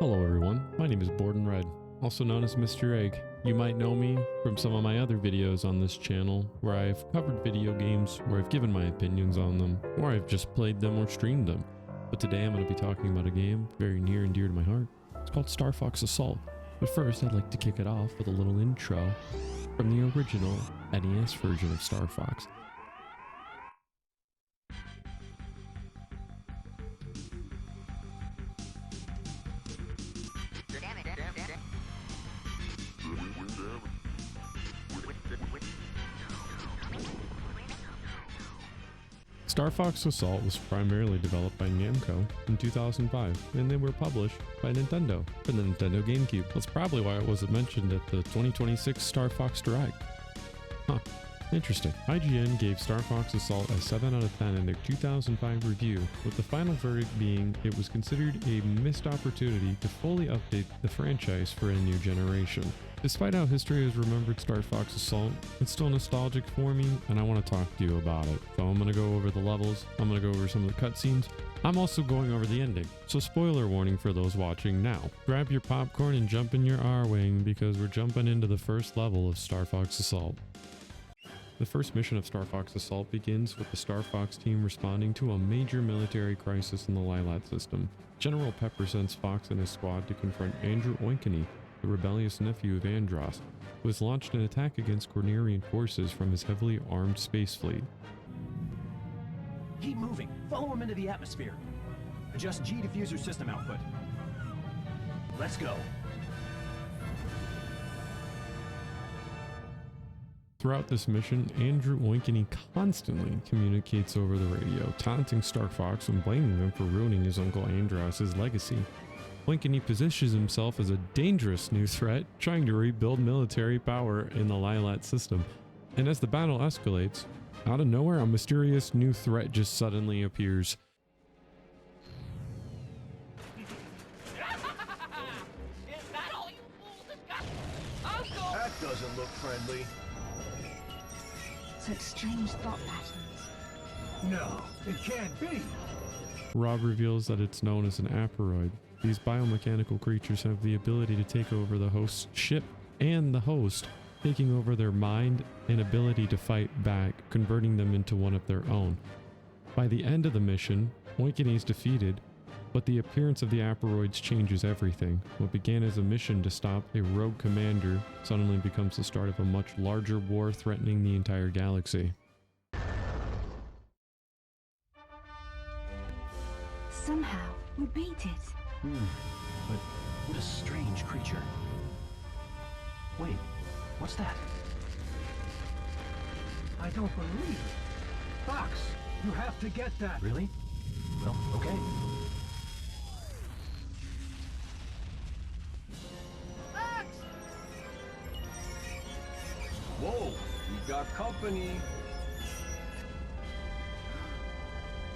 Hello everyone, my name is Borden Red, also known as Mr. Egg. You might know me from some of my other videos on this channel where I've covered video games, where I've given my opinions on them, or I've just played them or streamed them. But today I'm going to be talking about a game very near and dear to my heart. It's called Starfox Assault. But first I'd like to kick it off with a little intro from the original NES version of Star Fox. Starfox Assault was primarily developed by Namco in 2005, and they were published by Nintendo for the Nintendo GameCube. That's probably why it wasn't mentioned at the 2026 Star Fox Direct. Huh, interesting. IGN gave Starfox Assault a 7 out of 10 in their 2005 review, with the final verdict being it was considered a missed opportunity to fully update the franchise for a new generation. Despite how history has remembered Starfox Assault, it's still nostalgic for me, and I want to talk to you about it. So I'm going to go over the levels, I'm going to go over some of the cutscenes, I'm also going over the ending. So spoiler warning for those watching now. Grab your popcorn and jump in your R-Wing, because we're jumping into the first level of Starfox Assault. The first mission of Starfox Assault begins with the Starfox team responding to a major military crisis in the Lilat system. General Pepper sends Fox and his squad to confront Andrew Oinkeny, the rebellious nephew of Andros, who has launched an attack against Cornerian forces from his heavily armed space fleet. Keep moving. Follow him into the atmosphere. Adjust G diffuser system output. Let's go. Throughout this mission, Andrew Oinkeny constantly communicates over the radio, taunting Starfox and blaming him for ruining his uncle Andros' legacy. Oinkeny positions himself as a dangerous new threat, trying to rebuild military power in the Lilat system. And as the battle escalates, out of nowhere, a mysterious new threat just suddenly appears. Is that all you fools have got? Uncle! That doesn't look friendly. Such strange thought patterns. No, it can't be. Rob reveals that it's known as an Aperoid. These biomechanical creatures have the ability to take over the host's ship and the host, taking over their mind and ability to fight back, converting them into one of their own. By the end of the mission, Oinkeny is defeated, but the appearance of the Aperoids changes everything. What began as a mission to stop a rogue commander suddenly becomes the start of a much larger war threatening the entire galaxy. Somehow, we beat it. But what a strange creature. Wait, what's that? I don't believe it. Fox, you have to get that. Really? Well, okay. Fox! Whoa, we got company.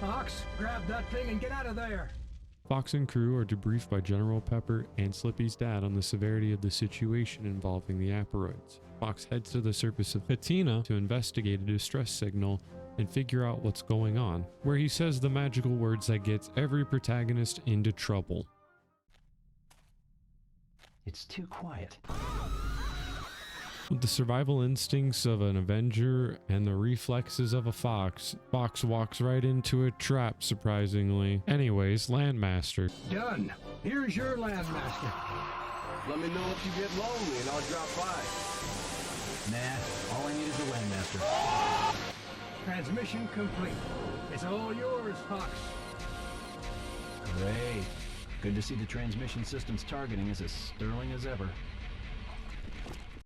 Fox, grab that thing and get out of there. Fox and crew are debriefed by General Pepper and Slippy's dad on the severity of the situation involving the Aperoids. Fox heads to the surface of Patina to investigate a distress signal and figure out what's going on, where he says the magical words that gets every protagonist into trouble. It's too quiet. With the survival instincts of an Avenger and the reflexes of a Fox, Fox walks right into a trap, surprisingly. Anyways, Landmaster. Done. Here's your landmaster. Let me know if you get lonely and I'll drop by. Nah, all I need is a landmaster. Transmission complete. It's all yours, Fox. Great. Good to see the transmission system's targeting is as sterling as ever.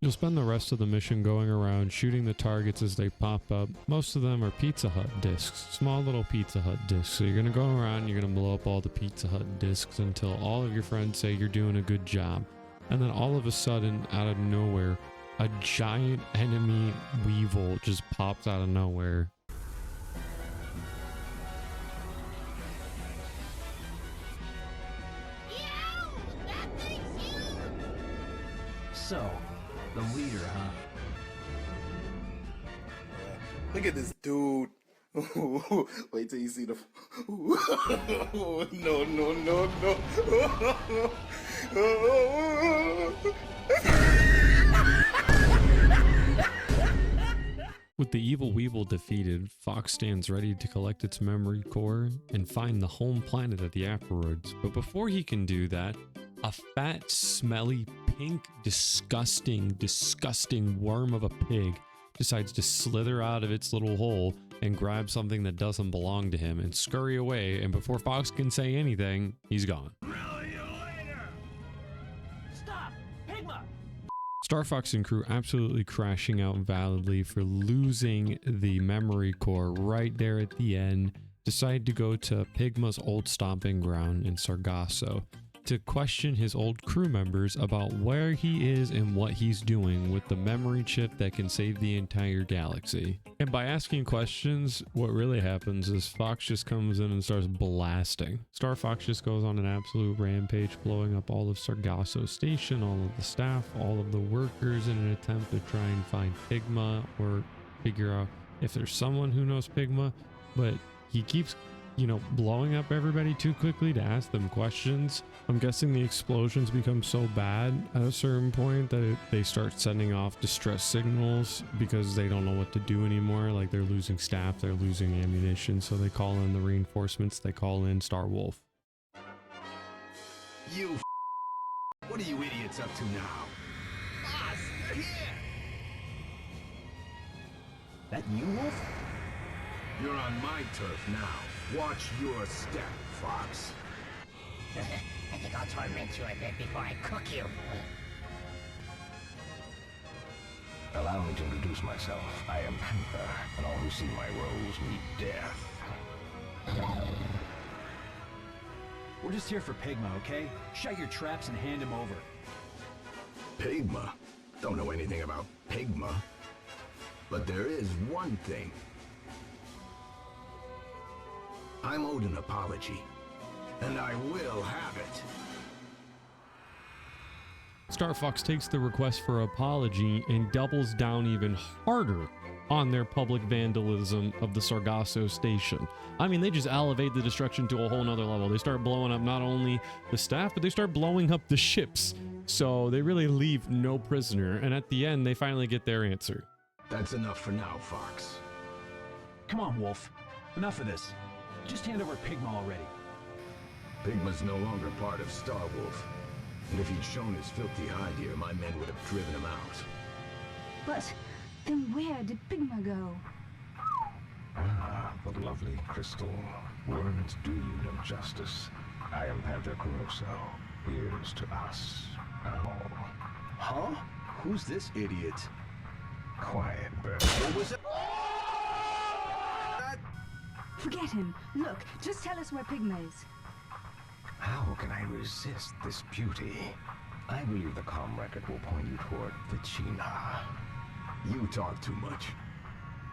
You'll spend the rest of the mission going around shooting the targets as they pop up. Most of them are Pizza Hut discs, small little Pizza Hut discs. So you're going to go around, you're going to blow up all the Pizza Hut discs until all of your friends say you're doing a good job. And then all of a sudden, out of nowhere, a giant enemy Weevil just pops out of nowhere. That thing's huge! So, the leader, huh? Look at this dude. Wait till you see the No, no, no, no. With the evil Weevil defeated, Fox stands ready to collect its memory core and find the home planet of the Asteroids. But before he can do that, a fat, smelly, pink, disgusting worm of a pig decides to slither out of its little hole and grab something that doesn't belong to him and scurry away, and before Fox can say anything, he's gone. Stop! Pigma! Starfox and crew absolutely crashing out validly for losing the memory core right there at the end, decide to go to Pigma's old stomping ground in Sargasso to question his old crew members about where he is and what he's doing with the memory chip that can save the entire galaxy. And by asking questions, what really happens is Fox just comes in and starts blasting. Starfox just goes on an absolute rampage, blowing up all of Sargasso Station, all of the staff, all of the workers in an attempt to try and find Pigma or figure out if there's someone who knows Pigma, but he keeps blowing up everybody too quickly to ask them questions. I'm guessing the explosions become so bad at a certain point that they start sending off distress signals because they don't know what to do anymore. Like, they're losing staff, they're losing ammunition, so they call in the reinforcements, they call in Star Wolf. You what are you idiots up to now? Boss, you're here! That you, Wolf? You're on my turf now. Watch your step, Fox. I think I'll torment you a bit before I cook you. Allow me to introduce myself. I am Panther, and all who see my roles meet death. We're just here for Pigma, okay? Shut your traps and hand him over. Pigma? Don't know anything about Pigma. But there is one thing. I'm owed an apology, and I will have it. Starfox takes the request for apology and doubles down even harder on their public vandalism of the Sargasso Station. I mean, they just elevate the destruction to a whole nother level. They start blowing up not only the staff, but they start blowing up the ships. So they really leave no prisoner, and at the end, they finally get their answer. That's enough for now, Fox. Come on, Wolf. Enough of this. Just hand over Pigma already. Pigma's no longer part of Starwolf. And if he'd shown his filthy hide here, my men would have driven him out. But then where did Pigma go? Ah, the lovely crystal. Words do you no justice. I am Panther Caruso. Here's to us. Oh. Huh? Who's this idiot? Quiet, bird. What was it? Forget him. Look, just tell us where Pigma is. How can I resist this beauty? I believe the comm record will point you toward Vicina. You talk too much.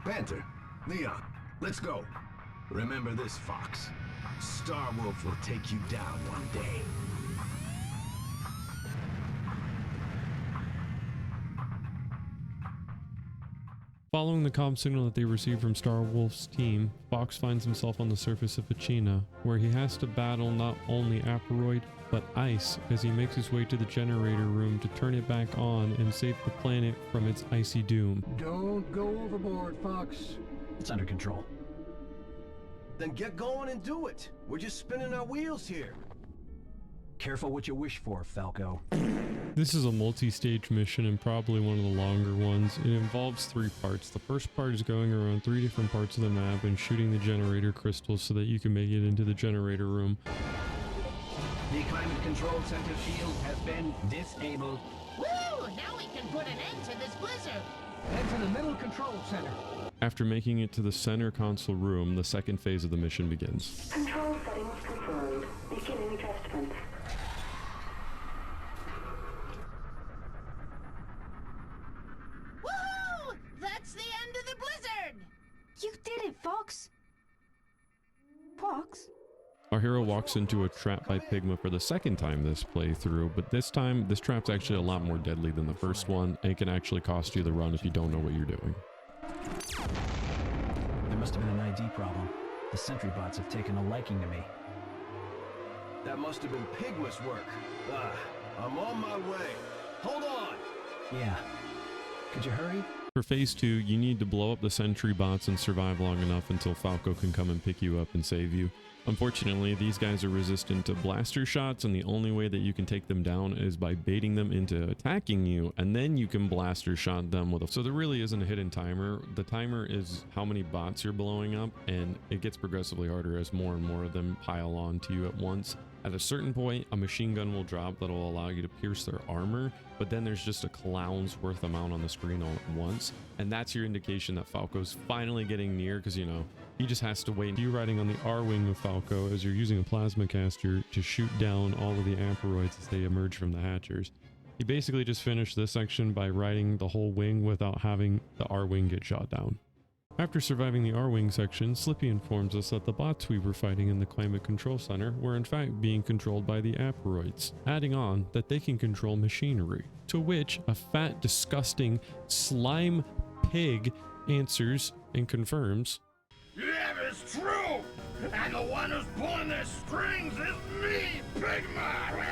Panther, Leon, let's go. Remember this, Fox. Starwolf will take you down one day. Following the comm signal that they receive from Starwolf's team, Fox finds himself on the surface of Vicina, where he has to battle not only Asteroid, but Ice as he makes his way to the generator room to turn it back on and save the planet from its icy doom. Don't go overboard, Fox. It's under control. Then get going and do it. We're just spinning our wheels here. Careful what you wish for, Falco. This is a multi-stage mission and probably one of the longer ones. It involves 3 parts. The first part is going around 3 different parts of the map and shooting the generator crystals so that you can make it into the generator room. The climate control center field has been disabled. Woo! Now we can put an end to this blizzard. Head to the middle control center. After making it to the center console room, the second phase of the mission begins. Control settings confirmed. Beginning adjustments. Woohoo! That's the end of the blizzard! You did it, Fox. Fox? Our hero walks into a trap by Pigma for the second time this playthrough, but this time, this trap's actually a lot more deadly than the first one, and it can actually cost you the run if you don't know what you're doing. There must have been an ID problem. The sentry bots have taken a liking to me. That must have been Pigma's work. I'm on my way. Hold on! Yeah. Could you hurry? For phase 2, you need to blow up the sentry bots and survive long enough until Falco can come and pick you up and save you. Unfortunately, these guys are resistant to blaster shots, and the only way that you can take them down is by baiting them into attacking you, and then you can blaster shot them with a... So there really isn't a hidden timer. The timer is how many bots you're blowing up, and it gets progressively harder as more and more of them pile on to you at once. At a certain point, a machine gun will drop that will allow you to pierce their armor, but then there's just a clown's worth amount on the screen all at once, and that's your indication that Falco's finally getting near, because, you know, he just has to wait. You riding on the R-wing of Falco as you're using a plasma caster to shoot down all of the amphiroids as they emerge from the hatchers. He basically just finished this section by riding the whole wing without having the R-wing get shot down. After surviving the R-wing section, Slippy informs us that the bots we were fighting in the Climate Control Center were in fact being controlled by the amphiroids, adding on that they can control machinery. To which a fat, disgusting slime pig answers and confirms, That is true! And the one who's pulling the strings is me, Pigma!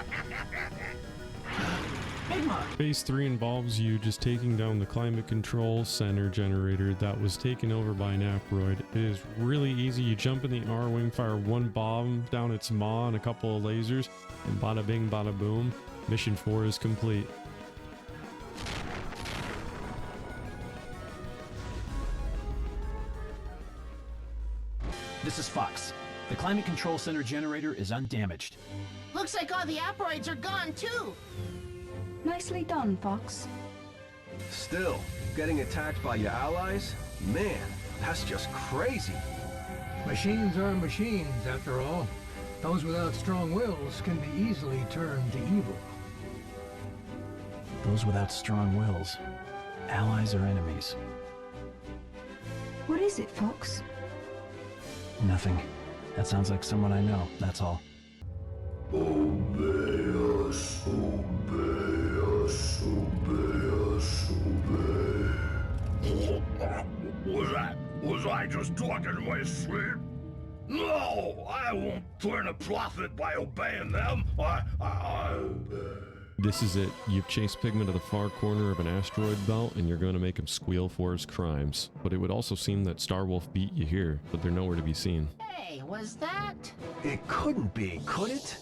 Pigma! Phase 3 involves you just taking down the Climate Control Center generator that was taken over by an amphiroid. It is really easy. You jump in the R-wing, fire one bomb down its maw and a couple of lasers, and bada bing, bada boom. Mission 4 is complete. This is Fox. The Climate Control Center generator is undamaged. Looks like all the asteroids are gone too. Nicely done, Fox. Still, getting attacked by your allies? Man, that's just crazy. Machines are machines, after all. Those without strong wills can be easily turned to evil. Those without strong wills. Allies or enemies? What is it, Fox? Nothing. That sounds like someone I know, that's all. Obey us, obey us, obey us, obey. Was I just talking in my sleep? No, I won't turn a profit by obeying them. I obey. This is it. You've chased Pigma to the far corner of an asteroid belt, and you're going to make him squeal for his crimes. But it would also seem that Starwolf beat you here, but they're nowhere to be seen. Hey, was that? It couldn't be, could it?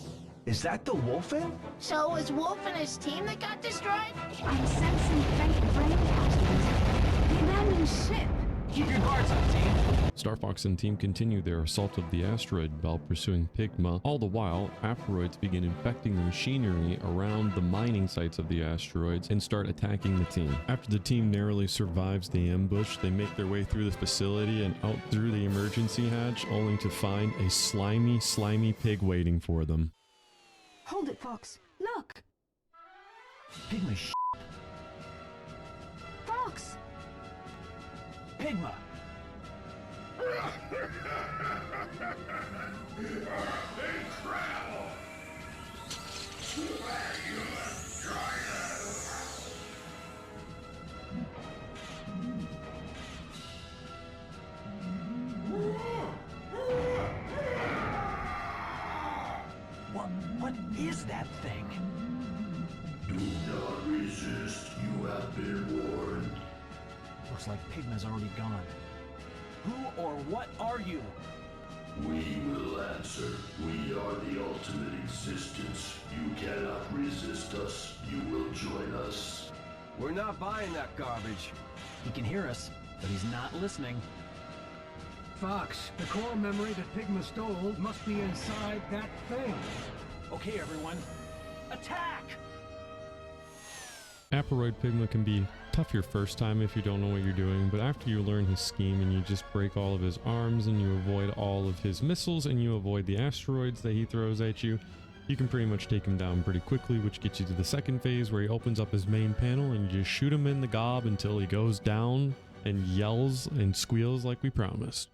Is that the Wolfen? So it was Wolf and his team that got destroyed? I'm sensing faint brain patterns. The abandoned ship. Keep your guards up, team! Starfox and team continue their assault of the asteroid belt, pursuing Pigma. All the while, asteroids begin infecting the machinery around the mining sites of the asteroids and start attacking the team. After the team narrowly survives the ambush, they make their way through the facility and out through the emergency hatch, only to find a slimy pig waiting for them. Hold it, Fox. Look! Pigma sh**. Fox! Pigma! What is that thing? Do not resist. You have been warned. Looks like Pigma's already gone. Who or what are you? We will answer. We are the ultimate existence. You cannot resist us. You will join us. We're not buying that garbage. He can hear us, but he's not listening. Fox, the core memory that Pigma stole must be inside that thing. Okay, everyone. Attack! Asteroid Pigma can be tough your first time if you don't know what you're doing, but after you learn his scheme and you just break all of his arms and you avoid all of his missiles and you avoid the asteroids that he throws at you, you can pretty much take him down pretty quickly, which gets you to the second phase where he opens up his main panel and you just shoot him in the gob until he goes down and yells and squeals like we promised.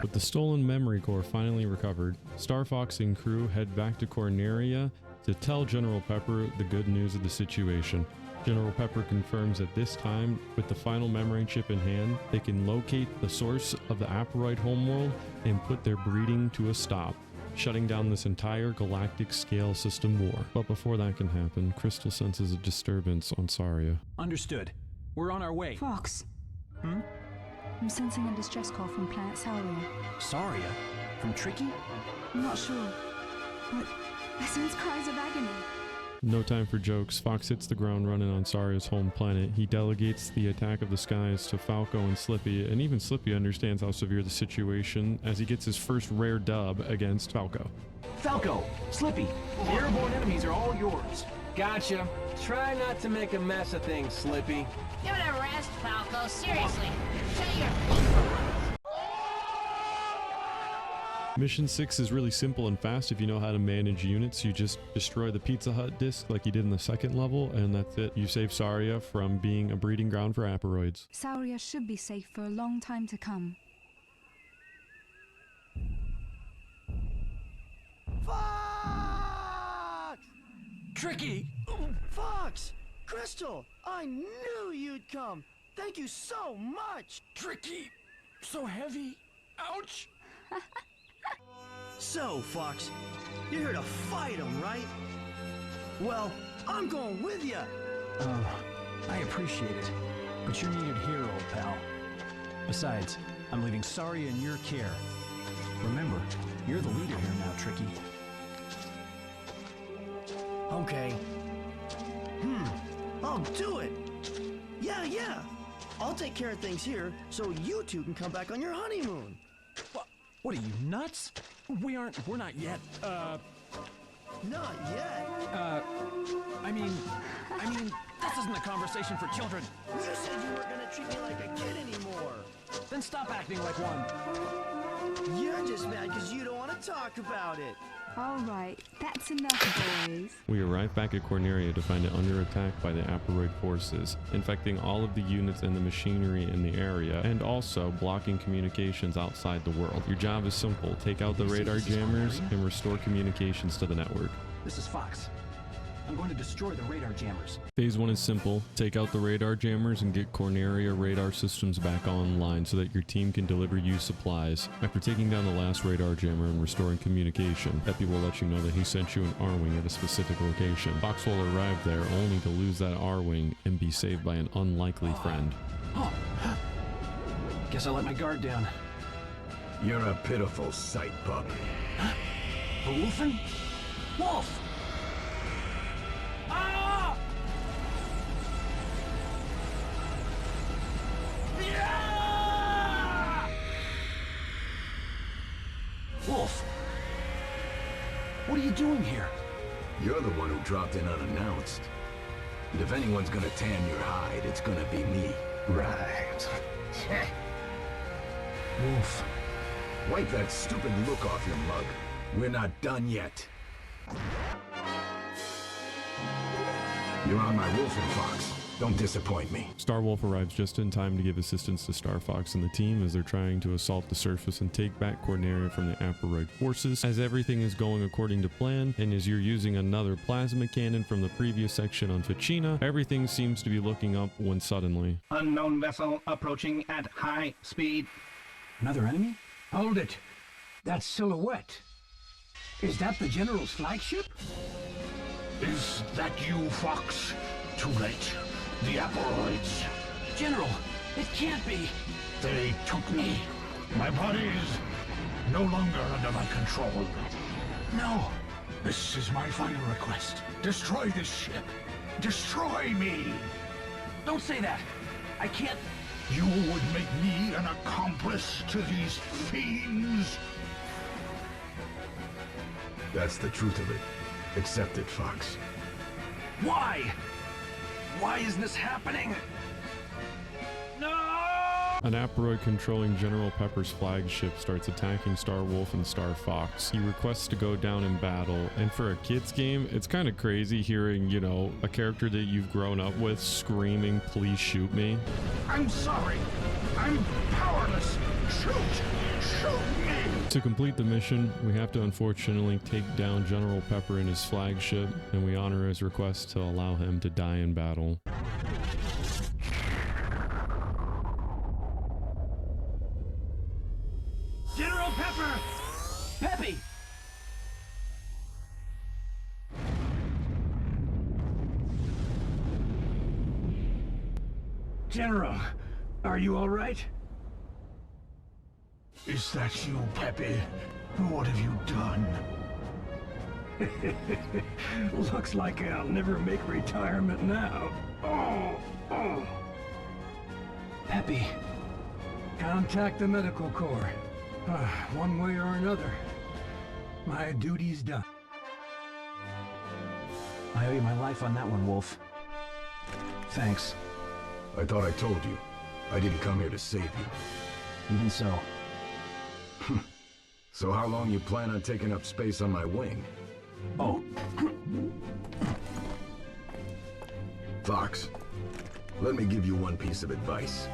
With the stolen memory core finally recovered, Starfox and crew head back to Corneria to tell General Pepper the good news of the situation. General Pepper confirms at this time, with the final memory chip in hand, they can locate the source of the Aperoid homeworld and put their breeding to a stop, shutting down this entire galactic scale system war. But before that can happen, Crystal senses a disturbance on Saria. Understood. We're on our way. Fox. I'm sensing a distress call from planet Sauria. Saria? From Tricky? I'm not sure, but I sense cries of agony. No time for jokes. Fox hits the ground running on Saria's home planet. He delegates the attack of the skies to Falco and Slippy, and even Slippy understands how severe the situation as he gets his first rare dub against Falco. Falco, Slippy, the airborne enemies are all yours. Gotcha. Try not to make a mess of things, Slippy. Give it a rest, Falco. Seriously. Shut your... Mission 6 is really simple and fast if you know how to manage units. You just destroy the Pizza Hut disc like you did in the second level, and that's it. You save Saria from being a breeding ground for Aperoids. Sauria should be safe for a long time to come. Fox! Tricky! Fox! Crystal! I knew you'd come! Thank you so much! Tricky! So heavy! Ouch! So, Fox, you're here to fight him, right? Well, I'm going with you! I appreciate it, but you're needed here, old pal. Besides, I'm leaving Saria in your care. Remember, you're the leader here now, Tricky. Okay. I'll do it! Yeah! I'll take care of things here, so you two can come back on your honeymoon! What are you, nuts? We're not yet, Not yet! I mean, this isn't a conversation for children. You said you weren't gonna treat me like a kid anymore! Then stop acting like one. You're just mad because you don't want to talk about it! All right, that's enough, boys. We arrive back at Corneria to find it under attack by the Aperoid forces, infecting all of the units and the machinery in the area, and also blocking communications outside the world. Your job is simple: take out the radar jammers and restore communications to the network. This is Fox. I'm going to destroy the radar jammers. Phase 1 is simple: take out the radar jammers and get Corneria radar systems back online so that your team can deliver you supplies. After taking down the last radar jammer and restoring communication, Epi will let you know that he sent you an R-Wing at a specific location. Fox will arrive there only to lose that R-Wing and be saved by an unlikely friend. Guess I let my guard down. You're a pitiful sight, pup. A wolfen? Wolf! Ah! Yeah! Wolf! What are you doing here? You're the one who dropped in unannounced. And if anyone's gonna tan your hide, it's gonna be me. Right. Wolf. Wipe that stupid look off your mug. We're not done yet. You're on my wolfing, Fox. Don't disappoint me. Starwolf arrives just in time to give assistance to Starfox and the team as they're trying to assault the surface and take back Corneria from the Aperoid forces. As everything is going according to plan, and as you're using another plasma cannon from the previous section on Ficina, everything seems to be looking up when suddenly... Unknown vessel approaching at high speed. Another enemy? Hold it. That silhouette. Is that the General's flagship? Is that you, Fox? Too late. The Aperoids. General, it can't be. They took me. My body is no longer under my control. No. This is my final request. Destroy this ship. Destroy me. Don't say that. I can't. You would make me an accomplice to these fiends? That's the truth of it. Accept it, Fox. Why? Why is this happening? No! An Aperoid controlling General Pepper's flagship starts attacking Starwolf and Starfox. He requests to go down in battle, and for a kid's game, it's kind of crazy hearing, you know, a character that you've grown up with screaming, "Please shoot me." I'm sorry. I'm powerless. Shoot! Shoot me! To complete the mission, we have to unfortunately take down General Pepper in his flagship, and we honor his request to allow him to die in battle. General Pepper! Peppy! General, are you all right? Is that you, Pepe? What have you done? Looks like I'll never make retirement now. Oh. Peppy. Contact the medical corps. One way or another. My duty's done. I owe you my life on that one, Wolf. Thanks. I thought I told you. I didn't come here to save you. Even so. So how long you plan on taking up space on my wing? Oh. Fox, let me give you one piece of advice.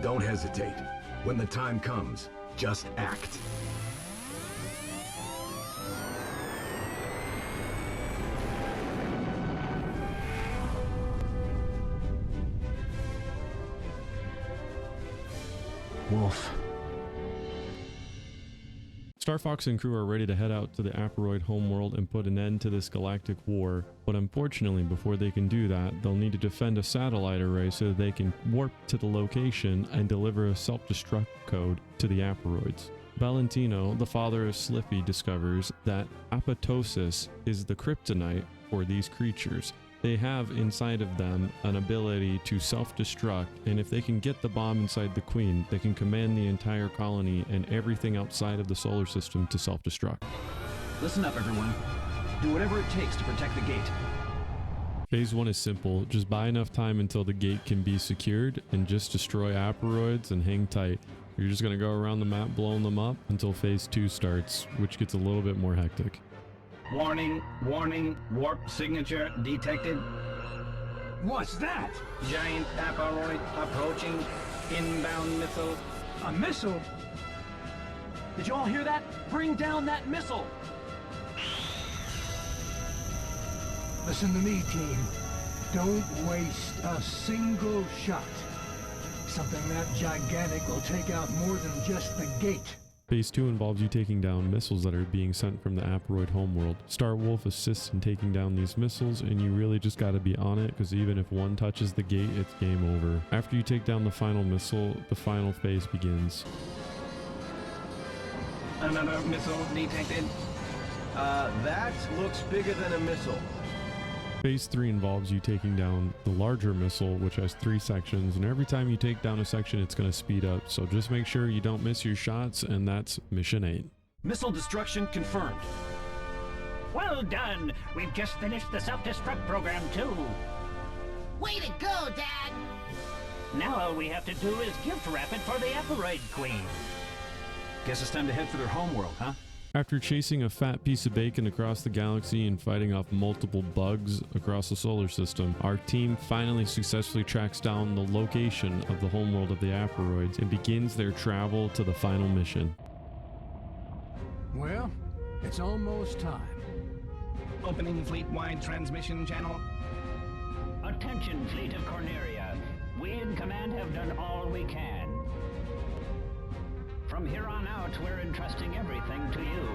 Don't hesitate. When the time comes, just act. Wolf. Starfox and crew are ready to head out to the Aperoid homeworld and put an end to this galactic war, but unfortunately before they can do that, they'll need to defend a satellite array so that they can warp to the location and deliver a self-destruct code to the Aperoids. Valentino, the father of Slippy, discovers that apoptosis is the kryptonite for these creatures. They have inside of them an ability to self-destruct, and if they can get the bomb inside the Queen, they can command the entire colony and everything outside of the solar system to self-destruct. Listen up, everyone. Do whatever it takes to protect the gate. Phase 1 is simple. Just buy enough time until the gate can be secured and just destroy Aperoids and hang tight. You're just going to go around the map blowing them up until Phase 2 starts, which gets a little bit more hectic. Warning, warp signature detected. What's that? Giant Aperoid approaching. Inbound missile. A missile? Did you all hear that? Bring down that missile! Listen to me, team. Don't waste a single shot. Something that gigantic will take out more than just the gate. Phase 2 involves you taking down missiles that are being sent from the Aperoid homeworld. Star Wolf assists in taking down these missiles, and you really just gotta be on it, because even if one touches the gate, it's game over. After you take down the final missile, the final phase begins. Another missile detected. That looks bigger than a missile. Phase 3 involves you taking down the larger missile, which has 3 sections, and every time you take down a section, it's going to speed up, so just make sure you don't miss your shots, and that's Mission 8. Missile destruction confirmed. Well done! We've just finished the self-destruct program, too. Way to go, Dad! Now all we have to do is gift wrap it for the Aperoid Queen. Guess it's time to head for their homeworld, huh? After chasing a fat piece of bacon across the galaxy and fighting off multiple bugs across the solar system, our team finally successfully tracks down the location of the homeworld of the Aperoids and begins their travel to the final mission. Well, it's almost time. Opening fleet-wide transmission channel. Attention, fleet of Corneria. We in command have done all we can. From here on out, we're entrusting everything to you.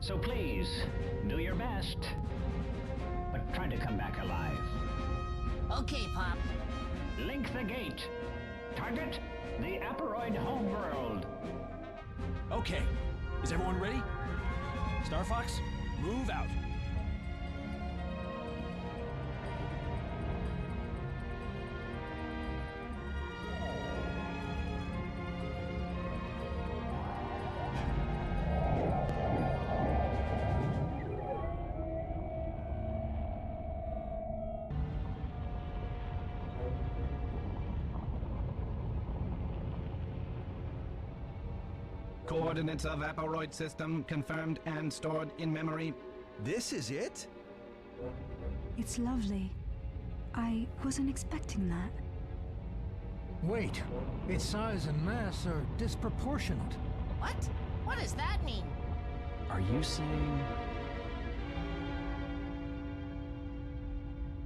So please, do your best. But try to come back alive. Okay, Pop. Link the gate. Target the Aperoid homeworld. Okay. Is everyone ready? Starfox, move out. Coordinates of Aperoid system confirmed and stored in memory. This is it? It's lovely. I wasn't expecting that. Wait, its size and mass are disproportionate. What? What does that mean? Are you saying...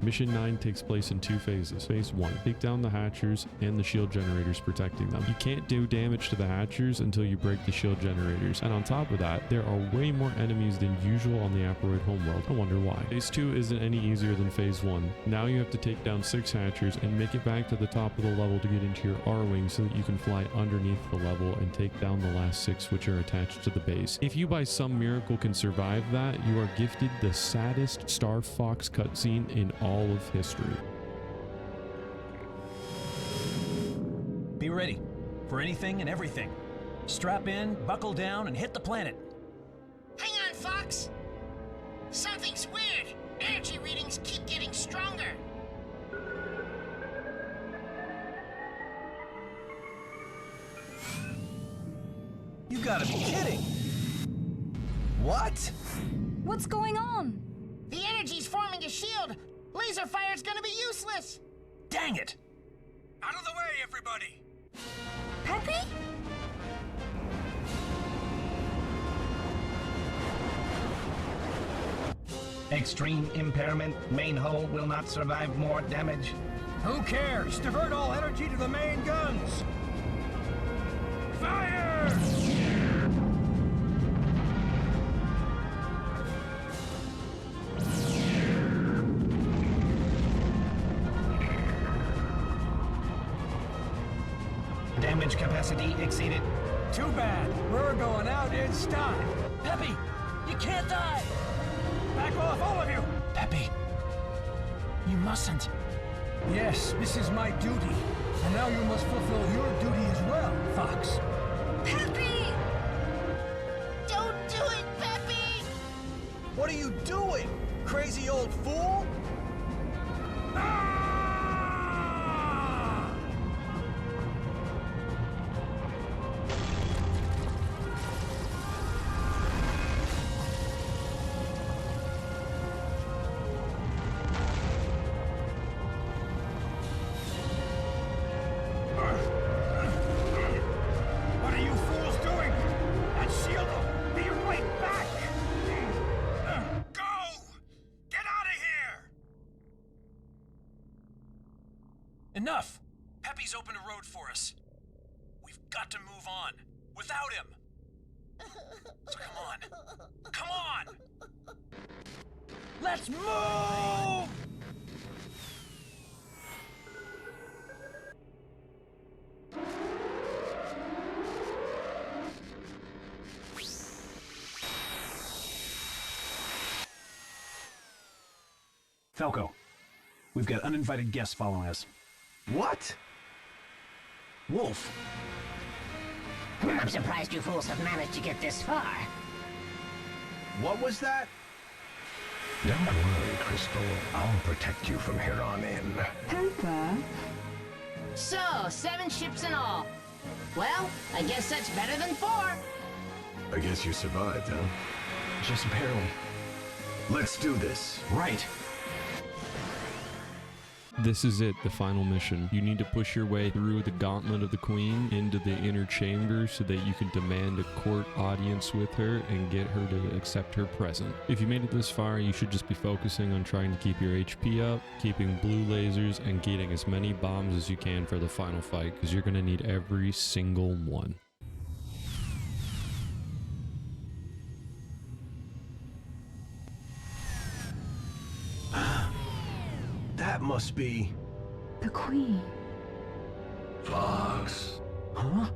Mission 9 takes place in 2 phases. Phase 1, take down the hatchers and the shield generators protecting them. You can't do damage to the hatchers until you break the shield generators. And on top of that, there are way more enemies than usual on the Aperoid homeworld. I wonder why. Phase 2 isn't any easier than Phase 1. Now you have to take down 6 hatchers and make it back to the top of the level to get into your R-Wing so that you can fly underneath the level and take down the last 6 which are attached to the base. If you by some miracle can survive that, you are gifted the saddest Starfox cutscene in all of history. Be ready for anything and everything. Strap in, buckle down, and hit the planet. Hang on, Fox. Something's weird. Energy readings keep getting stronger. You gotta be kidding! What? What's going on? The energy's forming a shield. Laser fire's gonna be useless. Dang it! Out of the way, everybody! Peppy? Extreme impairment. Main hull will not survive more damage. Who cares? Divert all energy to the main guns! Fire! Damage capacity exceeded. Too bad. We're going out in style. Peppy! You can't die! Back off, all of you! Peppy! You mustn't. Yes, this is my duty. And now you must fulfill your duty as well, Fox. Peppy! Don't do it, Peppy! What are you doing, crazy old fool? Enough! Peppy's opened a road for us. We've got to move on. Without him. So come on. Come on! Let's move! Falco, we've got uninvited guests following us. What? Wolf! I'm surprised you fools have managed to get this far. What was that? Don't worry, Crystal. I'll protect you from here on in. Pepper? So, 7 ships in all. Well, I guess that's better than 4. I guess you survived, huh? Just barely. Let's do this. Right. This is it, the final mission. You need to push your way through the Gauntlet of the Queen into the inner chamber so that you can demand a court audience with her and get her to accept her present. If you made it this far, you should just be focusing on trying to keep your HP up, keeping blue lasers, and getting as many bombs as you can for the final fight, because you're going to need every single one. That must be... The Queen. Fox. Huh?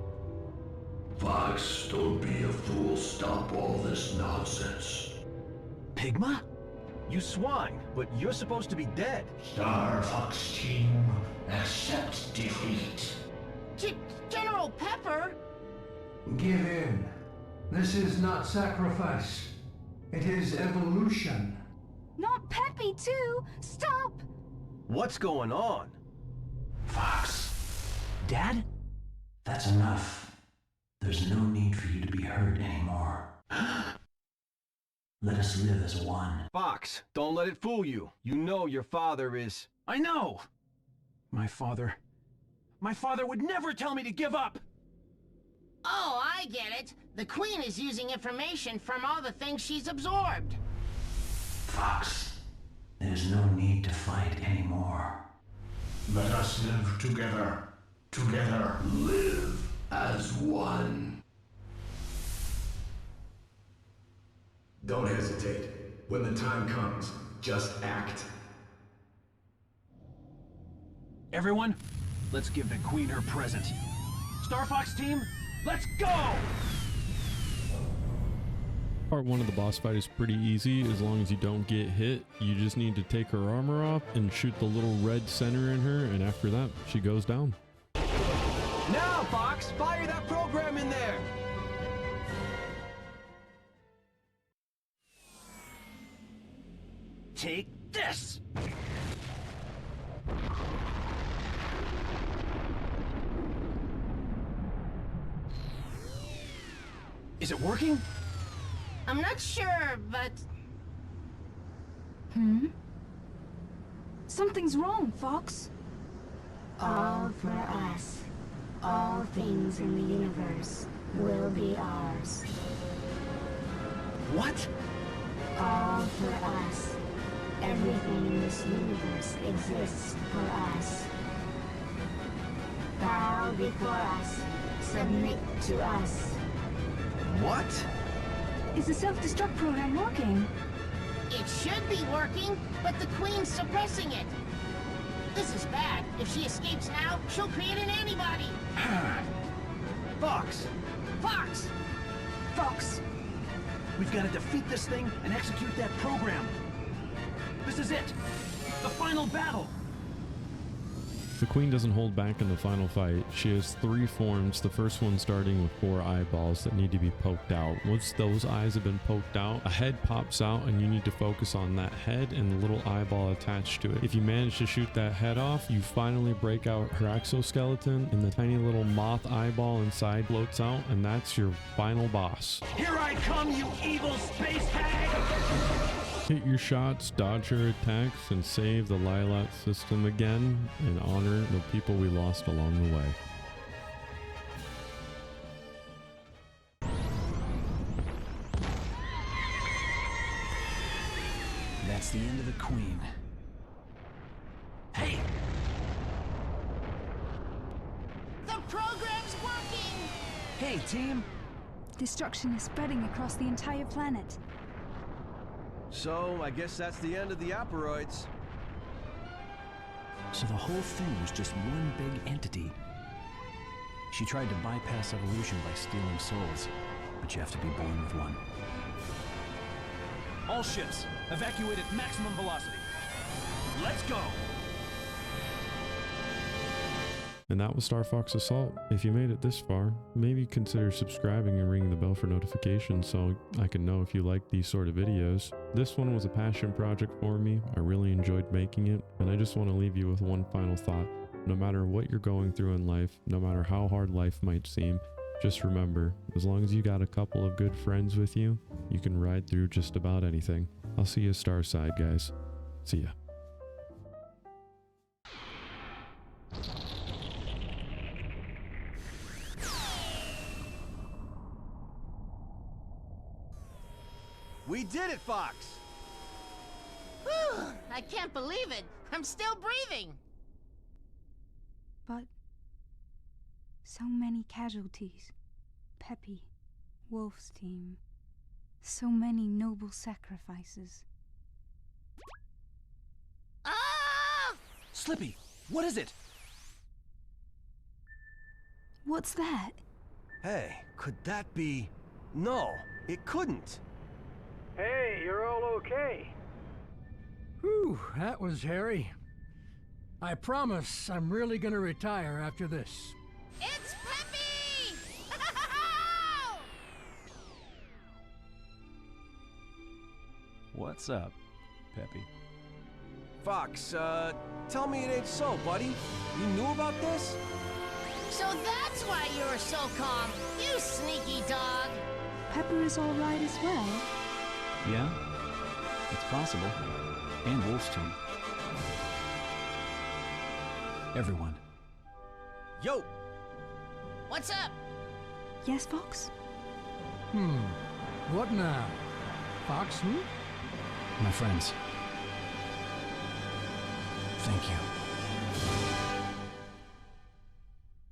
Fox, don't be a fool. Stop all this nonsense. Pigma? You swine, but you're supposed to be dead. Starfox team, accept defeat. General Pepper? Give in. This is not sacrifice. It is evolution. Not Peppy, too! Stop! What's going on? Fox. Dad? That's enough. There's no need for you to be hurt anymore. Let us live as one. Fox, don't let it fool you. You know your father is... I know! My father would never tell me to give up! Oh, I get it. The Queen is using information from all the things she's absorbed. Fox, there's no need to fight anymore. Let us live together. Together. Live as one. Don't hesitate. When the time comes, just act. Everyone, let's give the Queen her present. Starfox team, let's go! Part 1 of the boss fight is pretty easy as long as you don't get hit. You just need to take her armor off and shoot the little red center in her, and after that, she goes down. Now, Fox, fire that program in there! Take this! Is it working? I'm not sure, but... Something's wrong, Fox. All for us. All things in the universe will be ours. What? All for us. Everything in this universe exists for us. Bow before us. Submit to us. What? Is the self-destruct program working? It should be working, but the Queen's suppressing it. This is bad. If she escapes now, she'll create an antibody. Fox! Fox! Fox! We've got to defeat this thing and execute that program. This is it! The final battle! The Queen doesn't hold back in the final fight. She has 3 forms, the first one starting with 4 eyeballs that need to be poked out. Once those eyes have been poked out, a head pops out and you need to focus on that head and the little eyeball attached to it. If you manage to shoot that head off, you finally break out her exoskeleton and the tiny little moth eyeball inside floats out, and that's your final boss. Here I come, you evil space hag! Hit your shots, dodge her attacks, and save the Lilat system again, and honor the people we lost along the way. That's the end of the Queen. Hey! The program's working! Hey, team! Destruction is spreading across the entire planet. So, I guess that's the end of the Aperoids. So the whole thing was just one big entity. She tried to bypass evolution by stealing souls, but you have to be born with one. All ships, evacuate at maximum velocity. Let's go! And that was Star Fox Assault. If you made it this far, maybe consider subscribing and ringing the bell for notifications so I can know if you like these sort of videos. This one was a passion project for me. I really enjoyed making it, and I just want to leave you with one final thought. No matter what you're going through in life, no matter how hard life might seem, just remember, as long as you got a couple of good friends with you, you can ride through just about anything. I'll see you Starside, guys. See ya. We did it, Fox! Whew, I can't believe it. I'm still breathing. But so many casualties. Peppy, Wolf's team. So many noble sacrifices. Ah! Slippy, what is it? What's that? Hey, could that be... No, it couldn't. Hey, you're all okay. Whew, that was hairy. I promise I'm really gonna retire after this. It's Peppy! What's up, Peppy? Fox, tell me it ain't so, buddy. You knew about this? So that's why you were so calm, you sneaky dog. Pepper is all right as well. Yeah, it's possible. And Wolf's team. Everyone. Yo! What's up? Yes, Fox? What now? Fox, My friends. Thank you.